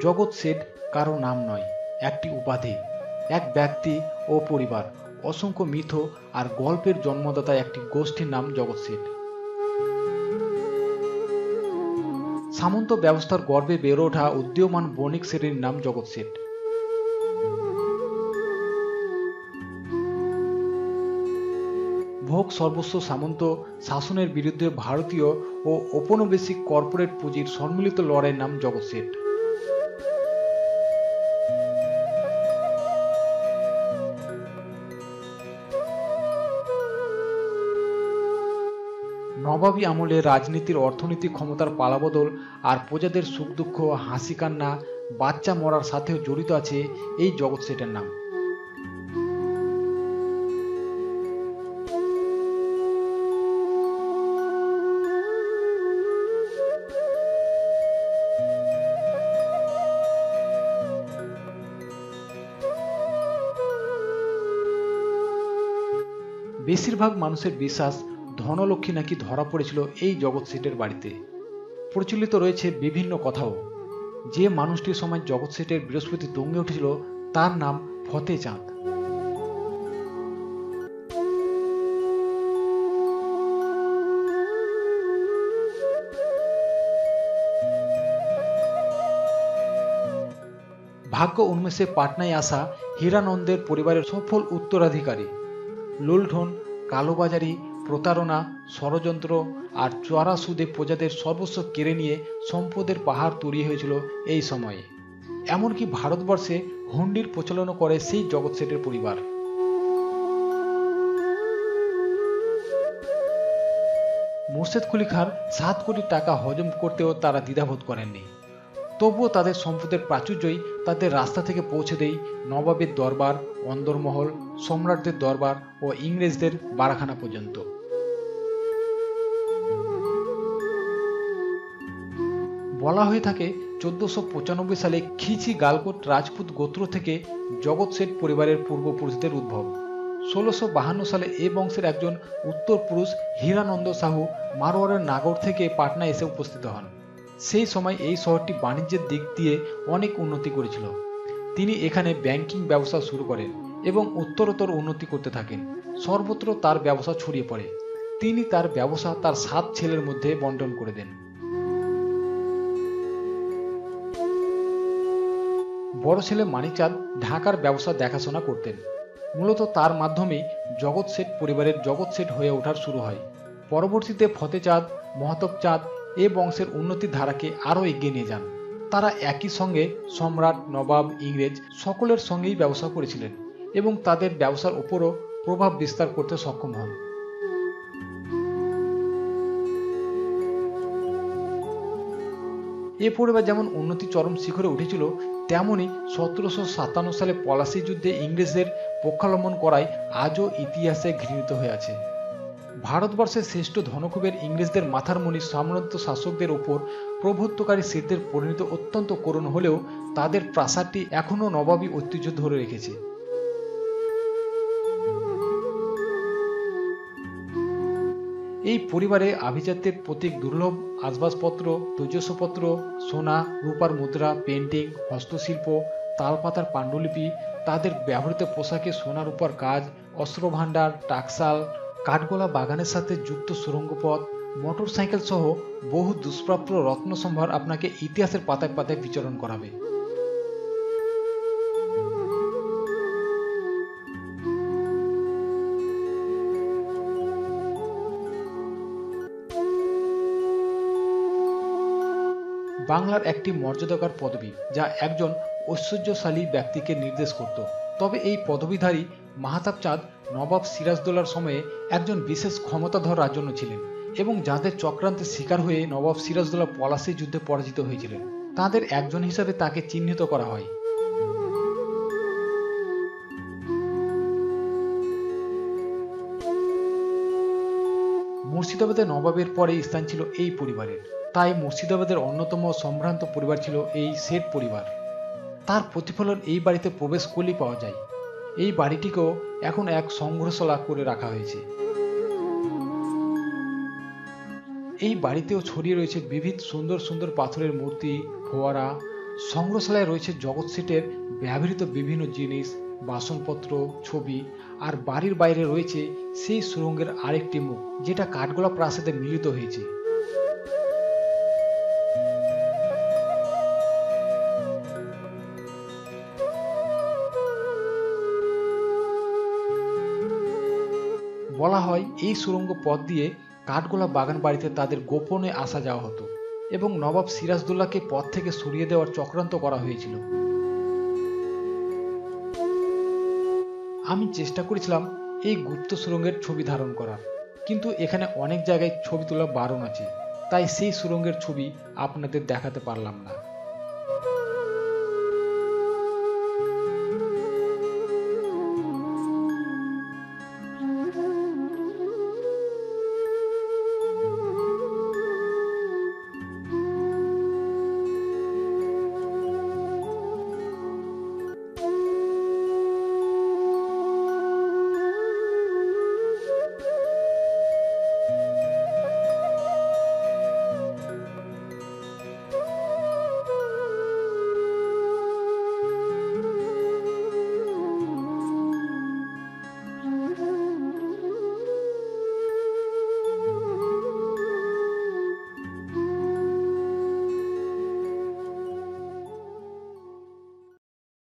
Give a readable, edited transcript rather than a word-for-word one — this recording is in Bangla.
জগৎ শেঠ কারো নাম নয়, একটি উপাধি, এক ব্যক্তি ও পরিবার, অসংখ্য মিথ আর গল্পের জন্মদাতা একটি গোষ্ঠীর নাম জগৎ শেঠ। সামন্ত ব্যবস্থার গর্ভে বেড়ে ওঠা উদীয়মান বণিক শ্রেণীর নাম জগৎ শেঠ। ভোগ সর্বস্ব সামন্ত শাসনের বিরুদ্ধে ভারতীয় ও ঔপনিবেশিক কর্পোরেট পুঁজির সম্মিলিত লড়াইয়ের নাম জগৎ শেঠ। নবাবী আমলে রাজনীতির অর্থনৈতিক ক্ষমতার পালাবদল আর প্রজাদের সুখ দুঃখ, হাসি কান্না, বাচ্চা মরার সাথেও জড়িত আছে এই জগৎ শেঠের নাম। বেশিরভাগ মানুষের বিশ্বাস ধনলক্ষ্মী নাকি ধরা পড়েছিল এই জগৎ শেঠের বাড়িতে। প্রচলিত রয়েছে বিভিন্ন কথাও। যে মানুষটির সময় জগৎ শেঠের বৃহস্পতি দঙ্গে উঠেছিল তার নাম ফতে চাঁদ। ভাগ্য উন্মেষে পাটনায় আসা হীরানন্দের পরিবারের সফল উত্তরাধিকারী লুণ্ঠন, কালোবাজারি, প্রতারণা, ষড়যন্ত্র আর চড়া সুদে প্রজাদের সর্বস্ব কেড়ে নিয়ে সম্পদের পাহাড় তৈরি হয়েছিল এই সময়ে। এমনকি ভারতবর্ষে হুন্ডির প্রচলনও করে সেই জগৎ শেঠের পরিবার। মোর্শেদ কুলি খাঁর 7 কোটি টাকা হজম করতেও তারা দ্বিধাবোধ করেননি। তবুও তাদের সম্পদের প্রাচুর্যই তাদের রাস্তা থেকে পৌঁছে দেয় নবাবের দরবার, অন্দরমহল, সম্রাটদের দরবার ও ইংরেজদের বারাখানা পর্যন্ত। বলা হয়ে থাকে 1495 সালে খিচি গালকোট রাজপুত গোত্র থেকে জগৎ শেঠ পরিবারের পূর্বপুরুষদের উদ্ভব। 1652 সালে এ বংশের একজন উত্তরপুরুষ হীরানন্দ সাহু মারোয়ারের নাগর থেকে পাটনায় এসে উপস্থিত হন। সেই সময় এই শহরটি বাণিজ্যের দিক দিয়ে অনেক উন্নতি করেছিল। তিনি এখানে ব্যাংকিং ব্যবসা শুরু করেন এবং উত্তরোত্তর উন্নতি করতে থাকেন। সর্বত্র তার ব্যবসা ছড়িয়ে পড়ে। তিনি তার ব্যবসা তার 7 ছেলের মধ্যে বন্টন করে দেন। বড় ছেলে মানিকচাঁদ ঢাকার ব্যবসা দেখাশোনা করতেন। মূলত তার মাধ্যমেই জগৎ শেঠ পরিবারের জগৎ শেঠ হয়ে ওঠার শুরু হয়। পরবর্তীতে ফতে চাঁদ, মহতব চাঁদ এ বংশের উন্নতির ধারাকে আরও এগিয়ে নিয়ে যান। তারা একই সঙ্গে সম্রাট, নবাব, ইংরেজ সকলের সঙ্গেই ব্যবসা করেছিলেন এবং তাদের ব্যবসার উপরও প্রভাব বিস্তার করতে সক্ষম হন। এ পরিবার যেমন উন্নতি চরম শিখরে উঠেছিল, তেমনি 1757 সালে পলাশী যুদ্ধে ইংরেজদের পক্ষাবলম্বন করায় আজও ইতিহাসে ঘৃণিত হয়ে আছে। ভারতবর্ষের শ্রেষ্ঠ ধনকুবের ইংরেজদের মাথার মণি সামন্ত শাসকদের উপর প্রভুত্বকারী শেঠদের পরিণতি অত্যন্ত করুণ হলেও তাদের প্রাসাদটি এখনও নবাবী ঐতিহ্য ধরে রেখেছে। এই পরিবারে আভিজাত্যের প্রতীক দুর্লভ আসবাবপত্র, তৈজসপত্র, সোনা রূপার মুদ্রা, পেন্টিং, হস্তশিল্প, তালপাতার পাণ্ডুলিপি, তাদের ব্যবহৃত পোশাকে সোনা রূপার কাজ, অস্ত্রভাণ্ডার, টাকশাল, কাঠগোলা বাগানের সাথে যুক্ত সুড়ঙ্গপথ, মোটরসাইকেল সহ বহু দুষ্প্রাপ্য রত্নসম্ভার আপনাকে ইতিহাসের পাতায় পাতায় বিচরণ করাবে। বাংলার একটি মর্যাদাকর পদবি যা একজন ঐশ্বর্যশালী ব্যক্তিকে নির্দেশ করত। তবে এই পদবীধারী মাহতাব চাঁদ নবাব সিরাজদৌলার সময়ে একজন বিশেষ ক্ষমতাধর রাজন্য ছিলেন এবং যাদের চক্রান্তের শিকার হয়ে নবাব সিরাজদৌলা পলাশী যুদ্ধে পরাজিত হয়েছিলেন। তাদের একজন হিসাবে তাকে চিহ্নিত করা হয়। মুর্শিদাবাদের নবাবের পরে স্থান ছিল এই পরিবারের, তাই মুর্শিদাবাদের অন্যতম সম্ভ্রান্ত পরিবার ছিল এই শেঠ পরিবার। তার প্রতিফলন এই বাড়িতে প্রবেশ করলেই পাওয়া যায়। এই বাড়িটিকেও এখন এক সংগ্রহশালা করে রাখা হয়েছে। এই বাড়িতেও ছড়িয়ে রয়েছে বিবিধ সুন্দর সুন্দর পাথরের মূর্তি, ফোয়ারা, সংগ্রহশালায় রয়েছে জগৎ শেঠের ব্যবহৃত বিভিন্ন জিনিস, বাসনপত্র, ছবি, আর বাড়ির বাইরে রয়েছে সেই সুড়ঙ্গের আরেকটি মুখ, যেটা কাঠগোলা প্রাসাদে মিলিত হয়েছে। বলা হয় এই সুড়ঙ্গ পথ দিয়ে কাঠগোলা বাগান বাড়িতে তাদের গোপনে আসা যাওয়া হতো এবং নবাব সিরাজদৌল্লাকে পথ থেকে সরিয়ে দেওয়ার চক্রান্ত করা হয়েছিল। আমি চেষ্টা করেছিলাম এই গুপ্ত সুড়ঙ্গের ছবি ধারণ করার, কিন্তু এখানে অনেক জায়গায় ছবি তোলা বারণ আছে, তাই সেই সুড়ঙ্গের ছবি আপনাদের দেখাতে পারলাম না।